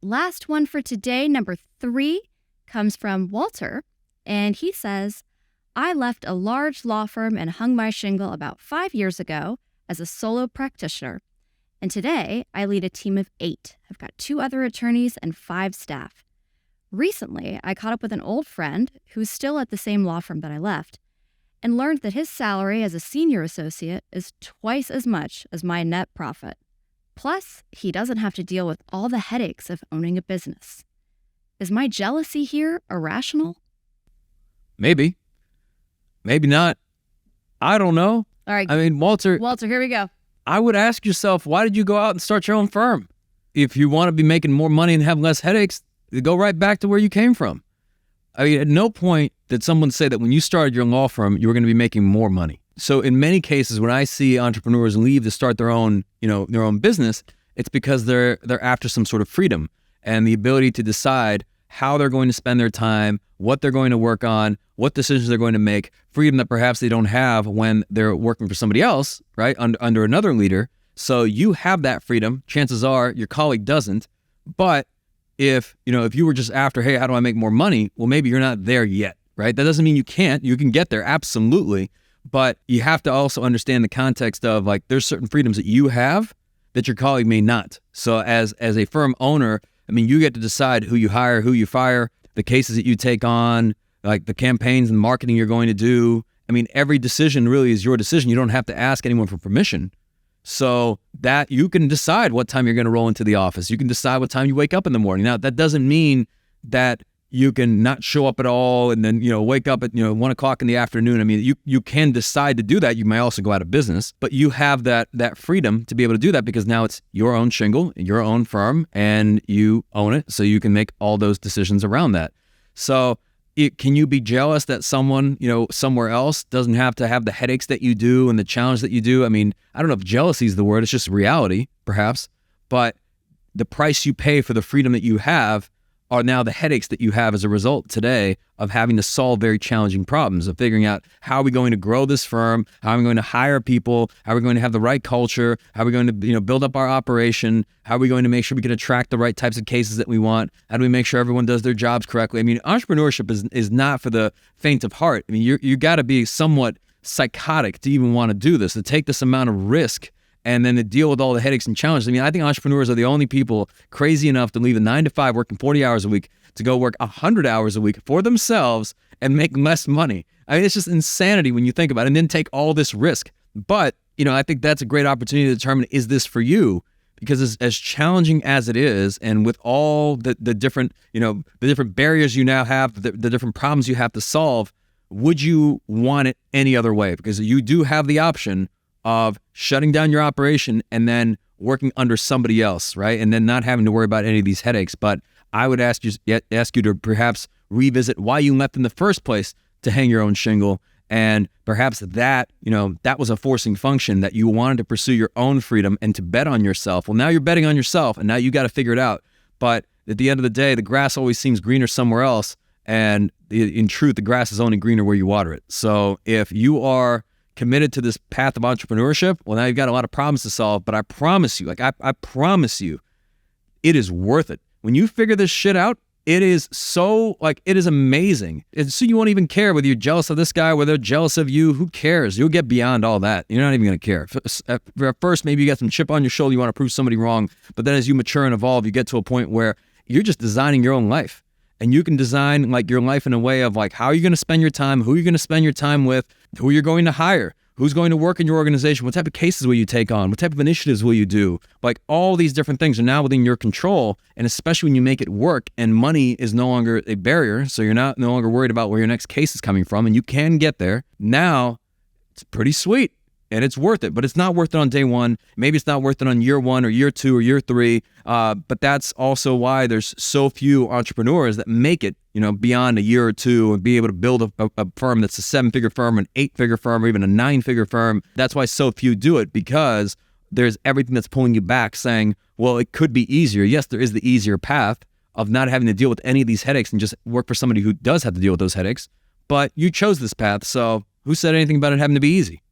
Last one for today, number 3, comes from Walter, and he says, I left a large law firm and hung my shingle about 5 years ago as a solo practitioner. And today, I lead a team of 8. I've got 2 other attorneys and 5 staff. Recently, I caught up with an old friend who's still at the same law firm that I left and learned that his salary as a senior associate is twice as much as my net profit. Plus, he doesn't have to deal with all the headaches of owning a business. Is my jealousy here irrational? Maybe. Maybe not. I don't know. All right. I mean, Walter, here we go. I would ask yourself, why did you go out and start your own firm? If you want to be making more money and have less headaches, go right back to where you came from. I mean, at no point did someone say that when you started your law firm, you were going to be making more money. So in many cases, when I see entrepreneurs leave to start their own, their own business, it's because they're after some sort of freedom and the ability to decide how they're going to spend their time, what they're going to work on, what decisions they're going to make, freedom that perhaps they don't have when they're working for somebody else, right, under another leader. So you have that freedom. Chances are your colleague doesn't. But if you were just after, hey, how do I make more money? Well, maybe you're not there yet, right? That doesn't mean you can't. You can get there, absolutely. But you have to also understand the context of there's certain freedoms that you have that your colleague may not. So as a firm owner, I mean, you get to decide who you hire, who you fire, the cases that you take on, like the campaigns and marketing you're going to do. I mean, every decision really is your decision. You don't have to ask anyone for permission. So that you can decide what time you're going to roll into the office. You can decide what time you wake up in the morning. Now, that doesn't mean that you can not show up at all and then, wake up at, 1 o'clock in the afternoon. I mean, you can decide to do that. You may also go out of business, but you have that freedom to be able to do that because now it's your own shingle, your own firm, and you own it. So you can make all those decisions around that. So can you be jealous that someone, somewhere else doesn't have to have the headaches that you do and the challenge that you do? I mean, I don't know if jealousy is the word. It's just reality, perhaps. But the price you pay for the freedom that you have are now the headaches that you have as a result today of having to solve very challenging problems, of figuring out how are we going to grow this firm, how are we going to hire people, how are we going to have the right culture, how are we going to build up our operation, how are we going to make sure we can attract the right types of cases that we want, how do we make sure everyone does their jobs correctly. I mean, entrepreneurship is not for the faint of heart. I mean, you got to be somewhat psychotic to even want to do this, to take this amount of risk and then to deal with all the headaches and challenges. I mean, I think entrepreneurs are the only people crazy enough to leave a 9 to 5 working 40 hours a week to go work 100 hours a week for themselves and make less money. I mean, it's just insanity when you think about it, and then take all this risk. But, I think that's a great opportunity to determine, is this for you? Because as challenging as it is, and with all the different, the different barriers you now have, the different problems you have to solve, would you want it any other way? Because you do have the option of shutting down your operation and then working under somebody else, right? And then not having to worry about any of these headaches. But I would ask you to perhaps revisit why you left in the first place to hang your own shingle. And perhaps that was a forcing function, that you wanted to pursue your own freedom and to bet on yourself. Well, now you're betting on yourself, and now you got to figure it out. But at the end of the day, the grass always seems greener somewhere else. And in truth, the grass is only greener where you water it. So if you are committed to this path of entrepreneurship, well, now you've got a lot of problems to solve, but I promise you, I promise you, it is worth it. When you figure this shit out, it is so, it is amazing. And so you won't even care whether you're jealous of this guy, whether they're jealous of you. Who cares? You'll get beyond all that. You're not even going to care. At first, maybe you got some chip on your shoulder, you want to prove somebody wrong, but then as you mature and evolve, you get to a point where you're just designing your own life. And you can design your life in a way of how are you going to spend your time, who are you going to spend your time with, who you're going to hire, who's going to work in your organization, what type of cases will you take on, what type of initiatives will you do. All these different things are now within your control. And especially when you make it work and money is no longer a barrier, so you're no longer worried about where your next case is coming from, and you can get there. Now it's pretty sweet. And it's worth it, but it's not worth it on day one. Maybe it's not worth it on year 1 or year 2 or year 3. But that's also why there's so few entrepreneurs that make it, beyond a year or 2 and be able to build a firm that's a 7-figure firm, an 8-figure firm, or even a 9-figure firm. That's why so few do it, because there's everything that's pulling you back saying, well, it could be easier. Yes, there is the easier path of not having to deal with any of these headaches and just work for somebody who does have to deal with those headaches. But you chose this path, so who said anything about it having to be easy?